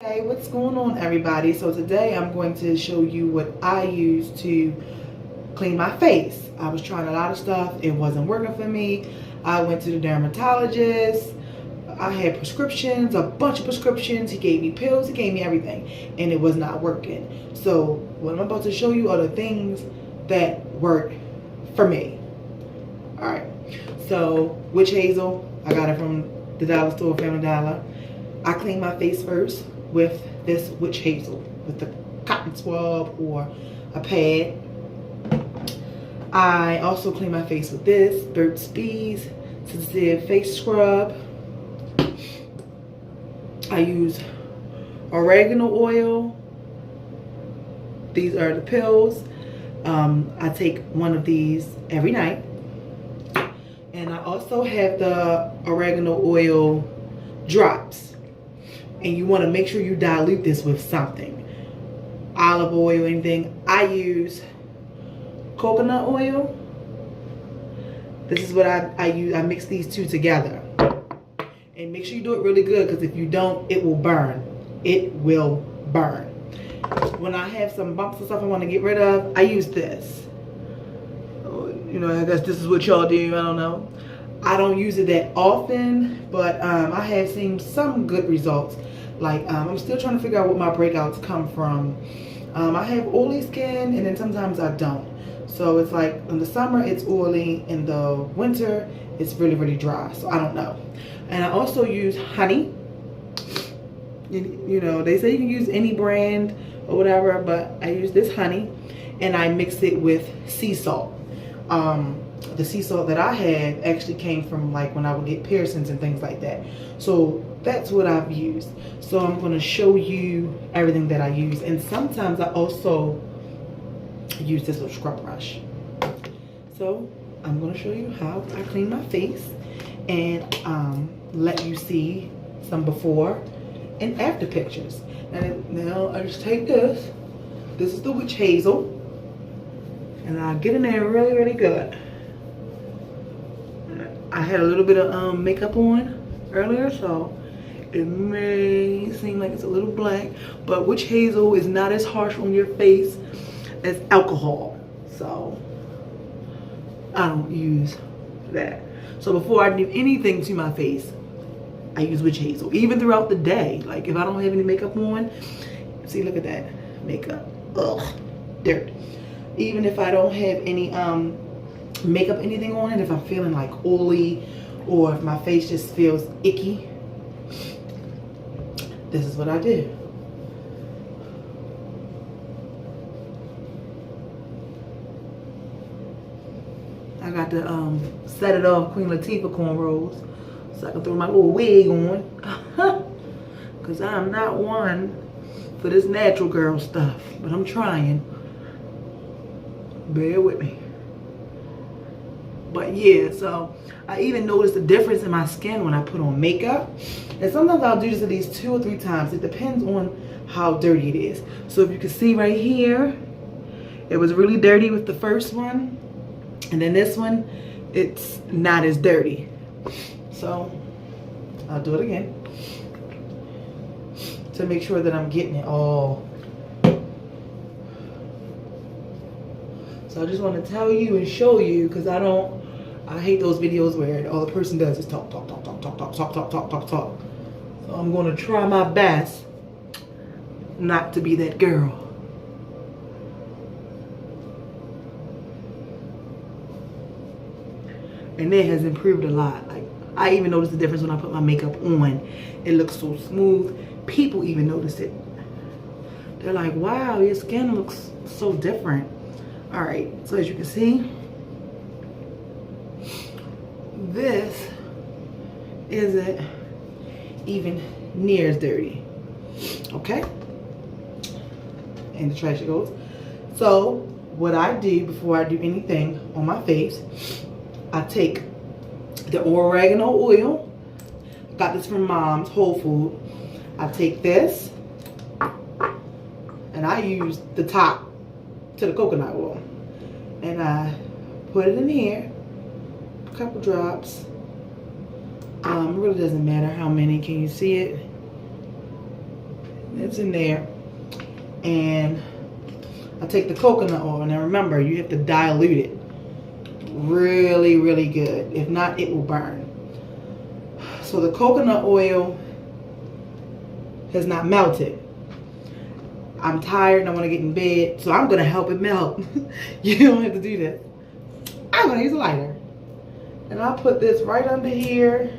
Hey, what's going on, everybody? So today I'm going to show you what I use to clean my face. I was trying a lot of stuff. It wasn't working for me. I went to the dermatologist. I had prescriptions, a bunch of prescriptions. He gave me pills, he gave me everything, and it was not working. So what I'm about to show you are the things that work for me. Alright, so witch hazel, I got it from the dollar store, Family Dollar. I clean my face first with this witch hazel, with the cotton swab or a pad. I also clean my face with this Burts Bees Sensitive Face Scrub. I use oregano oil. These are the pills. I take one of these every night. And I also have the oregano oil drops. And you want to make sure you dilute this with something. Olive oil, anything. I use coconut oil. This is what I use. I mix these two together. And make sure you do it really good, because if you don't, it will burn. It will burn. When I have some bumps and stuff I want to get rid of, I use this. You know, I guess this is what y'all do. I don't know. I don't use it that often, but I have seen some good results. Like, I'm still trying to figure out what my breakouts come from. I have oily skin, and then sometimes I don't. So it's like in the summer it's oily, in the winter it's really, really dry. So I don't know. And I also use honey. You know, they say you can use any brand or whatever, but I use this honey, and I mix it with sea salt. The sea salt that I had actually came from like when I would get piercings and things like that. So that's what I've used. So I'm going to show you everything that I use. And sometimes I also use this little scrub brush. So I'm going to show you how I clean my face and let you see some before and after pictures. And now I just take this. This is the witch hazel. And I get in there really, really good. I had a little bit of makeup on earlier, so it may seem like it's a little black, but witch hazel is not as harsh on your face as alcohol, so I don't use that. So before I do anything to my face, I use witch hazel, even throughout the day. Like if I don't have any makeup on, see, look at that makeup, ugh, dirt. Even if I don't have any makeup, anything on it, if I'm feeling like oily or if my face just feels icky, this is what I do. I got to set it off Queen Latifah cornrows so I can throw my little wig on. Because I'm not one for this natural girl stuff, but I'm trying. Bear with me. But yeah, so I even noticed the difference in my skin when I put on makeup. And sometimes I'll do this at least 2 or 3 times. It depends on how dirty it is. So if you can see right here, it was really dirty with the first one. And then this one, it's not as dirty. So I'll do it again to make sure that I'm getting it all. So I just want to tell you and show you, because I hate those videos where all the person does is talk. So I'm going to try my best not to be that girl. And it has improved a lot. Like, I even noticed the difference when I put my makeup on. It looks so smooth. People even notice it. They're like, wow, your skin looks so different. All right, so as you can see, this isn't even near as dirty. Okay, and the trash it goes. So what I do before I do anything on my face, I take the oregano oil. Got this from Mom's Whole Food. I take this and I use the top to the coconut oil, and I put it in here, a couple drops. It really doesn't matter how many. Can you see it? It's in there. And I take the coconut oil. Now remember, you have to dilute it really, really good. If not, it will burn. So the coconut oil has not melted. I'm tired and I want to get in bed, so I'm going to help it melt. You don't have to do that. I'm going to use a lighter. And I'll put this right under here.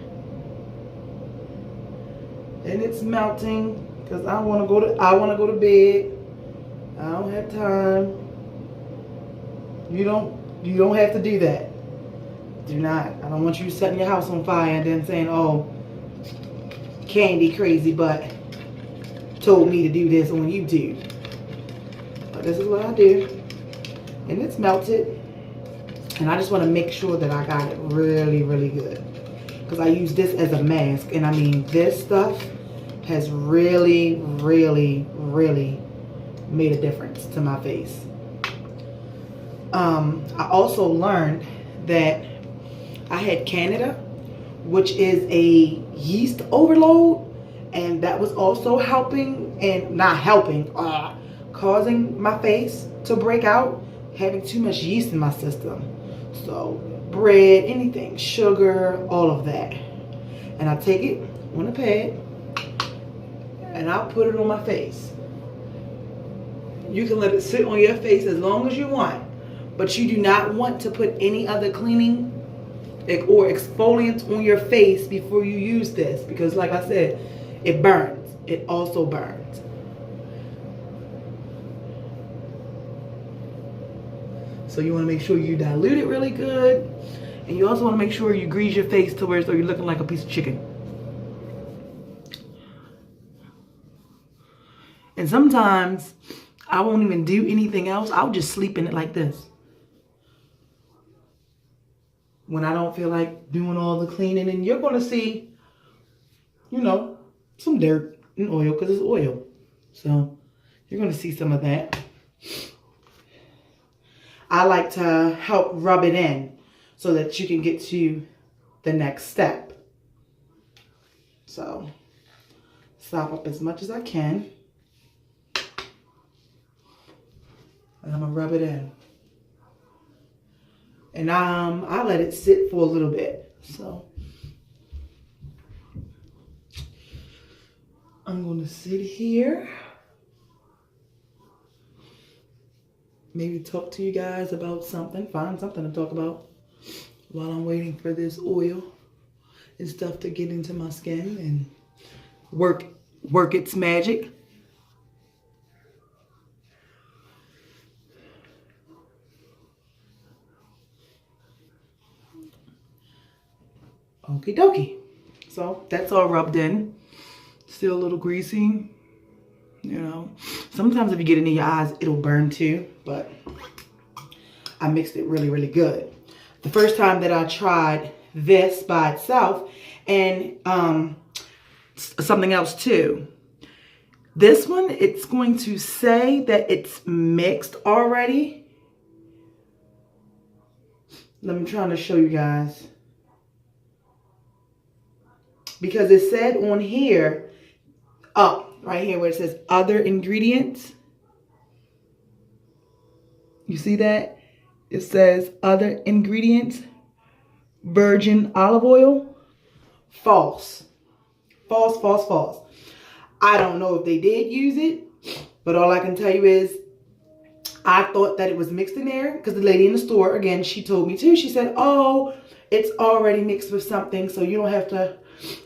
And it's melting because I want to go to bed. I don't have time. You don't have to do that. Do not. I don't want you setting your house on fire and then saying, oh, Candy crazy but told me to do this on YouTube. But this is what I do. And it's melted. And I just want to make sure that I got it really, really good. Because I use this as a mask. And I mean, this stuff has really, really, really made a difference to my face. I also learned that I had Candida, which is a yeast overload. And that was also helping, and not helping, causing my face to break out, having too much yeast in my system. So bread, anything, sugar, all of that. And I take it on a pad and I'll put it on my face. You can let it sit on your face as long as you want, but you do not want to put any other cleaning or exfoliant on your face before you use this, because like I said, it burns. It also burns. So you want to make sure you dilute it really good. And you also want to make sure you grease your face to where so you're looking like a piece of chicken. And sometimes I won't even do anything else. I'll just sleep in it like this. When I don't feel like doing all the cleaning. And you're going to see, you know, some dirt and oil because it's oil. So you're going to see some of that. I like to help rub it in so that you can get to the next step. So sop up as much as I can. And I'm going to rub it in. And I let it sit for a little bit. So I'm going to sit here. Maybe talk to you guys about something. Find something to talk about while I'm waiting for this oil and stuff to get into my skin and work its magic. Okie dokie. So that's all rubbed in. Still a little greasy. You know, sometimes if you get it in your eyes, it'll burn too, but I mixed it really, really good. The first time that I tried this by itself and something else too. This one, it's going to say that it's mixed already. I'm trying to show you guys. Because it said on here, right here where it says other ingredients. You see that? It says other ingredients. Virgin olive oil. False. False, false, false. I don't know if they did use it, but all I can tell you is I thought that it was mixed in there because the lady in the store, again, she told me too. She said, oh, it's already mixed with something, so you don't have to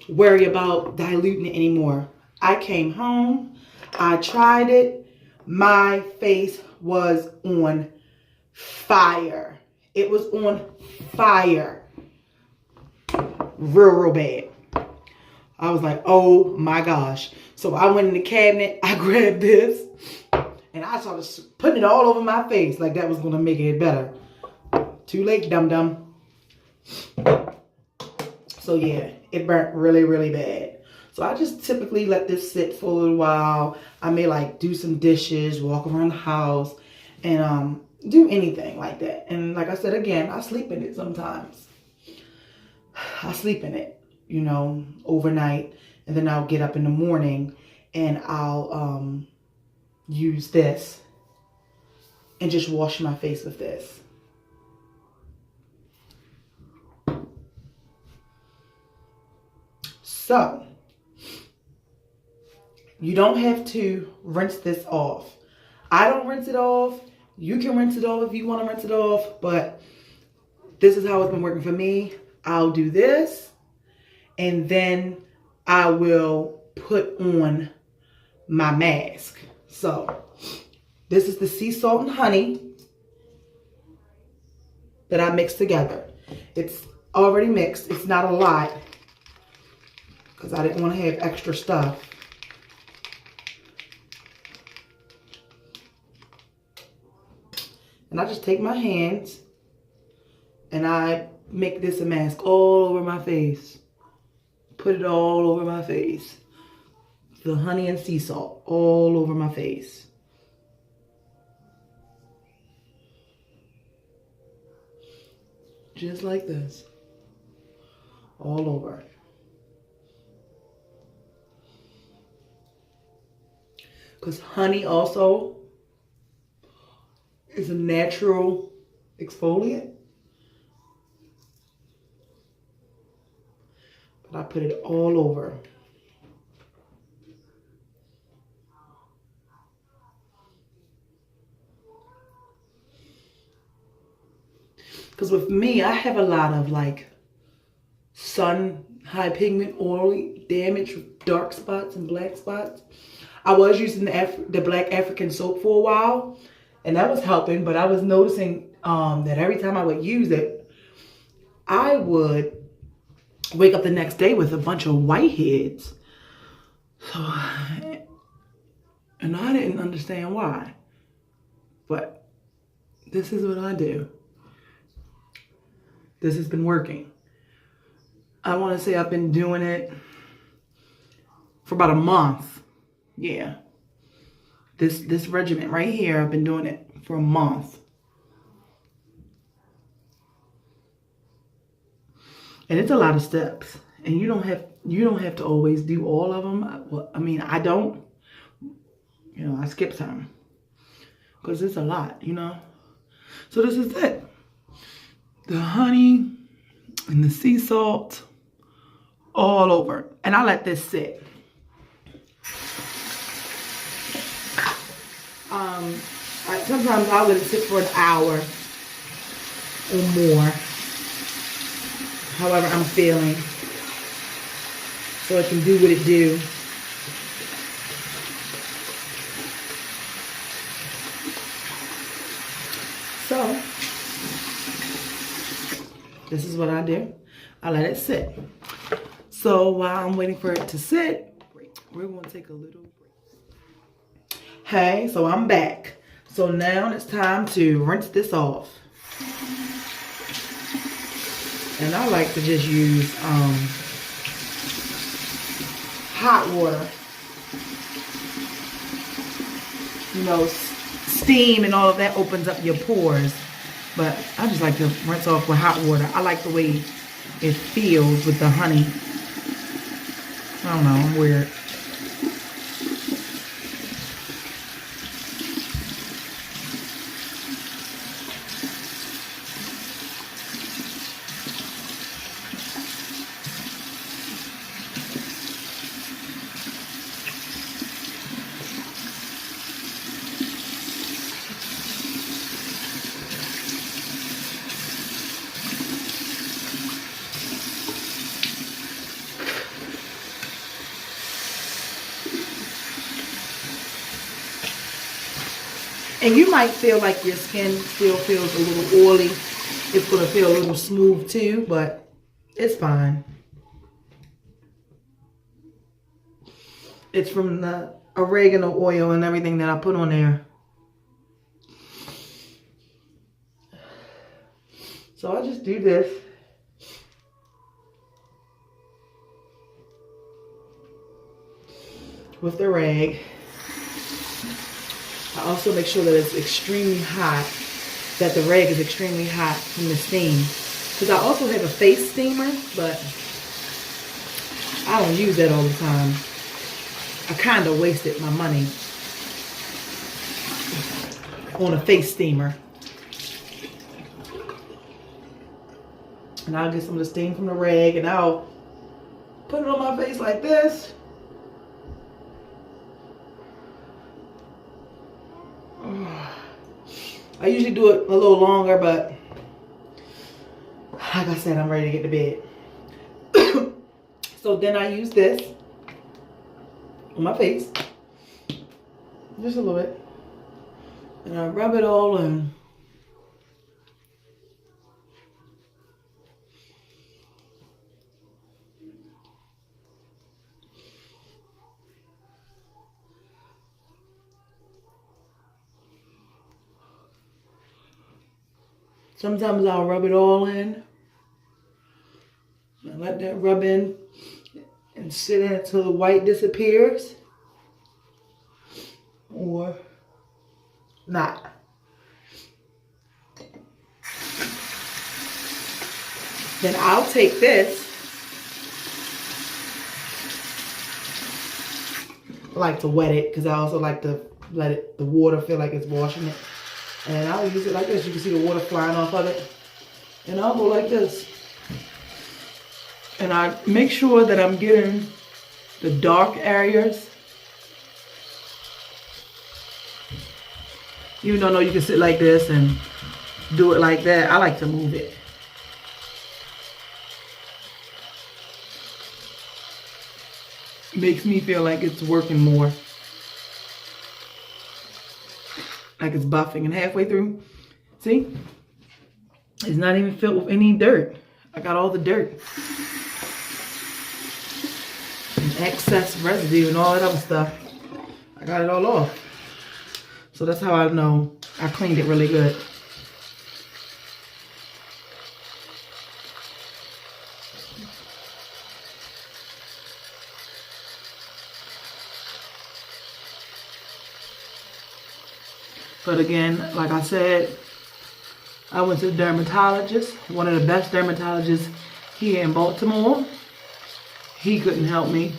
worry about diluting it anymore. I came home, I tried it, my face was on fire. It was on fire. Real, real bad. I was like, oh my gosh. So I went in the cabinet, I grabbed this, and I started putting it all over my face like that was going to make it better. Too late, dum-dum. So yeah, it burnt really, really bad. So I just typically let this sit for a little while. I may like do some dishes, walk around the house, and do anything like that. And like I said, again, I sleep in it sometimes. I sleep in it, you know, overnight. And then I'll get up in the morning and I'll use this and just wash my face with this. So, you don't have to rinse this off. I don't rinse it off. You can rinse it off if you want to rinse it off, but this is how it's been working for me. I'll do this, and then I will put on my mask. So, this is the sea salt and honey that I mixed together. It's already mixed. It's not a lot because I didn't want to have extra stuff. And I just take my hands and I make this a mask all over my face. Put it all over my face. The honey and sea salt all over my face. Just like this. All over. Because honey also is a natural exfoliant. But I put it all over. Because with me, I have a lot of like sun, high pigment, oily damage, dark spots and black spots. I was using the black African soap for a while, and that was helping, but I was noticing that every time I would use it, I would wake up the next day with a bunch of whiteheads. So, and I didn't understand why, but this is what I do. This has been working. I want to say I've been doing it for about a month. Yeah. This regimen right here, I've been doing it for a month. And it's a lot of steps. And you don't have to always do all of them. Well, I mean, I don't. You know, I skip some. Because it's a lot, you know. So this is it. The honey and the sea salt all over. And I let this sit. Sometimes I'll let it sit for an hour or more. However I'm feeling. So it can do what it do. So, this is what I do. I let it sit. So while I'm waiting for it to sit, we're going to take a little break. Hey, so I'm back. So now it's time to rinse this off. And I like to just use hot water. You know, steam and all of that opens up your pores. But I just like to rinse off with hot water. I like the way it feels with the honey. I don't know, I'm weird. And you might feel like your skin still feels a little oily. It's going to feel a little smooth too, but it's fine. It's from the oregano oil and everything that I put on there. So I just do this. With the rag. I also make sure that it's extremely hot, that the rag is extremely hot from the steam. Because I also have a face steamer, but I don't use that all the time. I kind of wasted my money on a face steamer. And I'll get some of the steam from the rag and I'll put it on my face like this. I usually do it a little longer, but like I said, I'm ready to get to bed. So then I use this on my face, just a little bit, and I rub it all in. Sometimes I'll rub it all in. I let that rub in and sit in until the white disappears. Or not. Then I'll take this. I like to wet it because I also like to let the water feel like it's washing it. And I'll use it like this. You can see the water flying off of it. And I'll go like this. And I make sure that I'm getting the dark areas. You don't know you can sit like this and do it like that. I like to move it. Makes me feel like it's working more. Like it's buffing, and halfway through, see? It's not even filled with any dirt. I got all the dirt. And excess residue and all that other stuff. I got it all off. So that's how I know I cleaned it really good. But again, like I said, I went to the dermatologist, one of the best dermatologists here in Baltimore. He couldn't help me.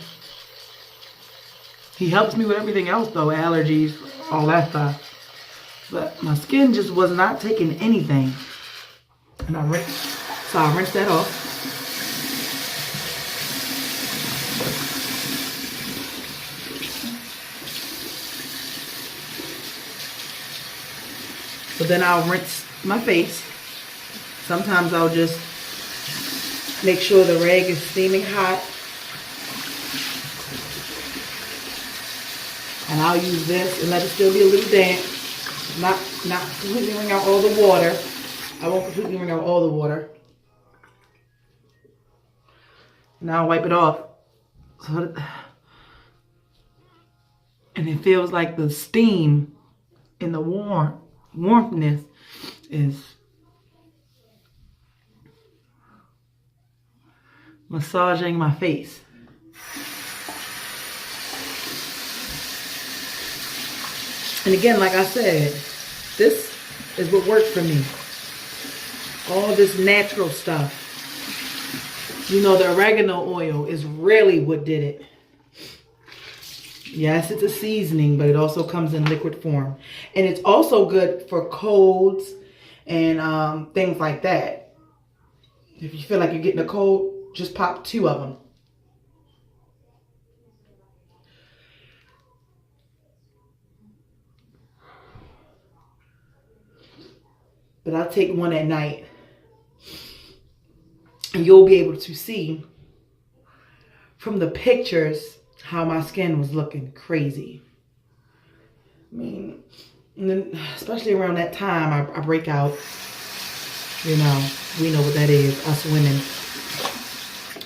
He helps me with everything else though, allergies, all that stuff. But my skin just was not taking anything. And I rinsed that off. So then I'll rinse my face. Sometimes I'll just make sure the rag is steaming hot. And I'll use this and let it still be a little damp. Not completely wring out all the water. I won't completely wring out all the water. Now I'll wipe it off. And it feels like the steam in the warmthness is massaging my face. And again, like I said, this is what works for me. All this natural stuff. You know, the oregano oil is really what did it. Yes, it's a seasoning, but it also comes in liquid form. And it's also good for colds and things like that. If you feel like you're getting a cold, just pop 2 of them. But I'll take one at night. And you'll be able to see from the pictures how my skin was looking crazy. I mean, and then especially around that time, I break out. You know, we know what that is, us women,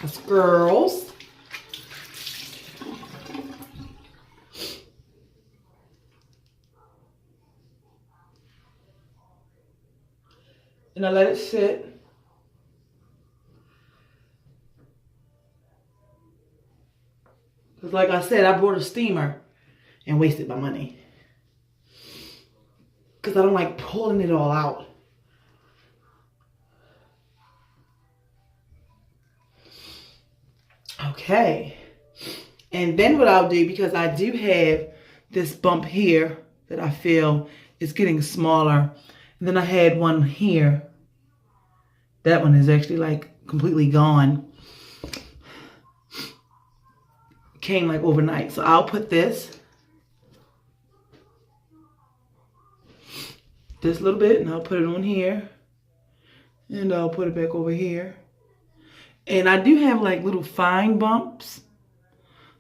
us girls. And I let it sit. Because like I said, I bought a steamer and wasted my money. Because I don't like pulling it all out. Okay. And then what I'll do, because I do have this bump here that I feel is getting smaller. And then I had one here. That one is actually like completely gone. Came like overnight. So I'll put this little bit, and I'll put it on here. And I'll put it back over here. And I do have like little fine bumps.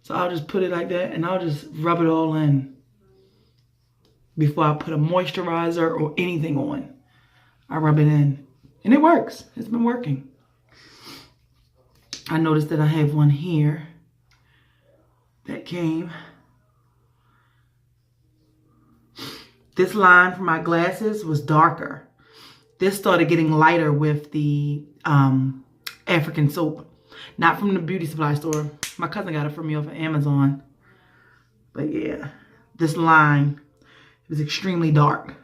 So I'll just put it like that, and I'll just rub it all in before I put a moisturizer or anything on. I rub it in. And it works. It's been working. I noticed that I have one here that came. This line for my glasses was darker. This started getting lighter with the African soap. Not from the beauty supply store. My cousin got it for me off of Amazon. But yeah, this line was extremely dark.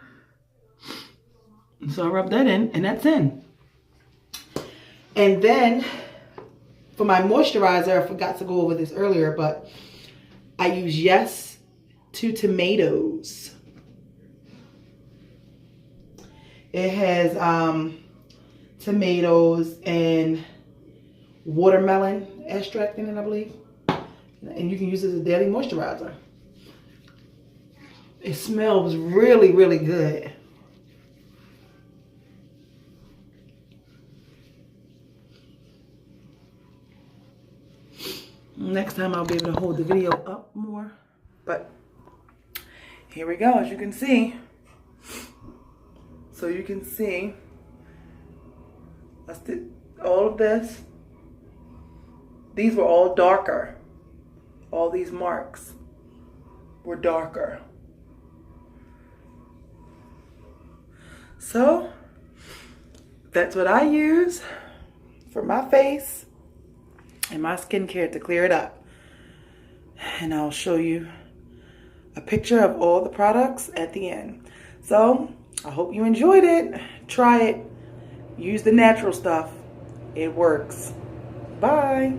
So I rubbed that in, and that's in. And then for my moisturizer, I forgot to go over this earlier, but I use Yes to Tomatoes. It has tomatoes and watermelon extract in it, I believe. And you can use it as a daily moisturizer. It smells really, really good. Next time I'll be able to hold the video up more. But here we go, as you can see. So you can see, I did all of this. These were all darker. All these marks were darker. So that's what I use for my face and my skincare to clear it up. And I'll show you a picture of all the products at the end. So I hope you enjoyed it. Try it. Use the natural stuff. It works. Bye.